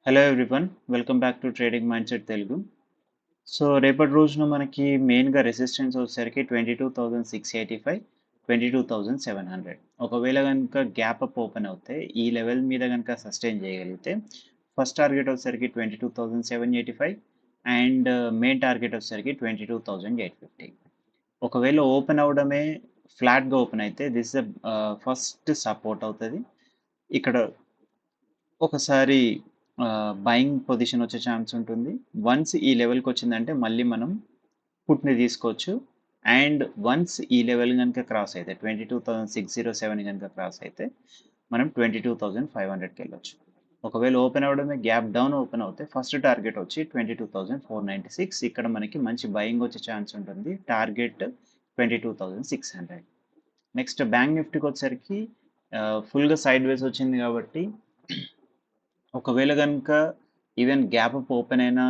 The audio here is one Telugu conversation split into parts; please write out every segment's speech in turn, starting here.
Hello everyone, welcome back to trading mind set Telugu. So రేపటి రోజున మనకి మెయిన్గా రెసిస్టెన్స్ వచ్చేసరికి 22,685, 22,700. ఒకవేళ కనుక గ్యాప్ అప్ ఓపెన్ అవుతే ఈ లెవెల్ మీద కనుక సస్టైన్ చేయగలిగితే ఫస్ట్ టార్గెట్ వచ్చేసరికి 22,785 అండ్ మెయిన్ టార్గెట్ వచ్చేసరికి 22,850. ఒకవేళ ఓపెన్ అవడమే ఫ్లాట్గా ఓపెన్ అయితే దిస్ ఫస్ట్ సపోర్ట్ అవుతుంది. ఇక్కడ ఒకసారి బయింగ్ పొజిషన్ వచ్చే ఛాన్స్ ఉంటుంది. వన్స్ ఈ లెవెల్కి వచ్చిందంటే మళ్ళీ మనం పుట్ని తీసుకోవచ్చు. అండ్ వన్స్ ఈ లెవెల్ కనుక క్రాస్ అయితే 22,607 కనుక క్రాస్ అయితే మనం 22,500కి వెళ్ళొచ్చు. ఒకవేళ ఓపెన్ అవడమే గ్యాప్ డౌన్ ఓపెన్ అవుతే ఫస్ట్ టార్గెట్ వచ్చి 22,496. ఇక్కడ మనకి మంచి బయింగ్ వచ్చే ఛాన్స్ ఉంటుంది. టార్గెట్ 22,600. నెక్స్ట్ బ్యాంక్ నిఫ్టీకి వచ్చేసరికి ఫుల్గా సైడ్ వేస్ వచ్చింది కాబట్టి ఒకవేళ కనుక ఈవెన్ గ్యాప్ అప్ ఓపెన్ అయినా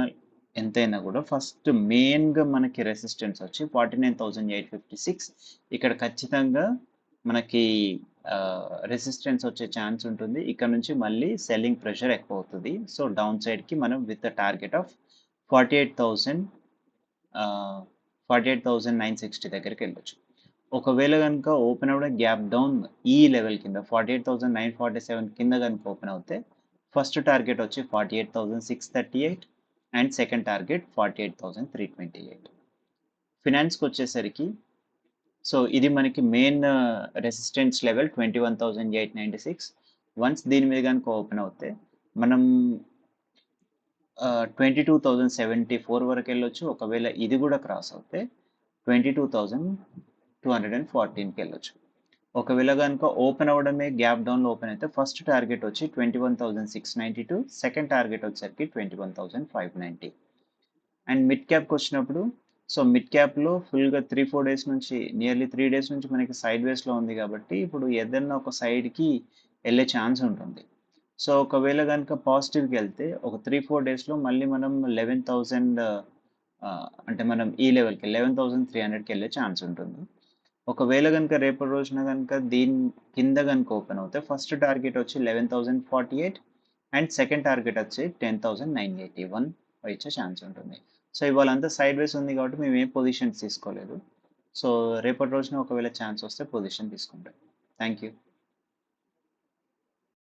ఎంతైనా కూడా ఫస్ట్ మెయిన్గా మనకి రెసిస్టెన్స్ వచ్చి 49,856. ఇక్కడ ఖచ్చితంగా మనకి రెసిస్టెన్స్ వచ్చే ఛాన్స్ ఉంటుంది. ఇక్కడ నుంచి మళ్ళీ సెల్లింగ్ ప్రెషర్ ఎక్కువ అవుతుంది. సో డౌన్ సైడ్కి మనం విత్ టార్గెట్ ఆఫ్ 48,960 దగ్గరికి వెళ్ళొచ్చు. ఒకవేళ కనుక ఓపెన్ అవ్వడం గ్యాప్ డౌన్ ఈ లెవెల్ కింద 48,947 కింద కనుక ఓపెన్ అవుతే ఫస్ట్ టార్గెట్ వచ్చి 48,638 అండ్ సెకండ్ టార్గెట్ 48,328. ఫినాన్స్కి వచ్చేసరికి సో ఇది మనకి మెయిన్ రెసిస్టెన్స్ లెవెల్ 21,896. వన్స్ దీని మీద కనుక ఓపెన్ అవుతే మనం 22,074 వరకు వెళ్ళొచ్చు. ఒకవేళ ఇది కూడా క్రాస్ అవుతే 22,214కి వెళ్ళొచ్చు. ఒకవేళ కనుక ఓపెన్ అవ్వడమే గ్యాప్ డౌన్లో ఓపెన్ అయితే ఫస్ట్ టార్గెట్ వచ్చి 21,692, సెకండ్ టార్గెట్ వచ్చేసరికి 21,590. అండ్ మిడ్ క్యాప్కి వచ్చినప్పుడు సో మిడ్ క్యాప్లో ఫుల్గా 3-4 డేస్ నుంచి నియర్లీ 3 డేస్ నుంచి మనకి సైడ్ వేస్లో ఉంది కాబట్టి ఇప్పుడు ఏదైనా ఒక సైడ్కి వెళ్ళే ఛాన్స్ ఉంటుంది. సో ఒకవేళ కనుక పాజిటివ్కి వెళ్తే ఒక 3-4 డేస్లో మళ్ళీ మనం 11,000 అంటే మనం ఈ లెవెల్కి 11,300కి వెళ్ళే ఛాన్స్ ఉంటుంది. ఒకవేళ కనుక రేపటి రోజున కనుక దీని కింద కనుక ఓపెన్ అవుతే ఫస్ట్ టార్గెట్ వచ్చి 11,048 అండ్ సెకండ్ టార్గెట్ వచ్చి 10,981 వచ్చే ఛాన్స్ ఉంటుంది. సో ఇవాళ అంతా సైడ్ వేస్ ఉంది కాబట్టి మేము ఏ పొజిషన్స్ తీసుకోలేదు. సో రేపటి రోజున ఒకవేళ ఛాన్స్ వస్తే పొజిషన్ తీసుకుంటాం. Thank you.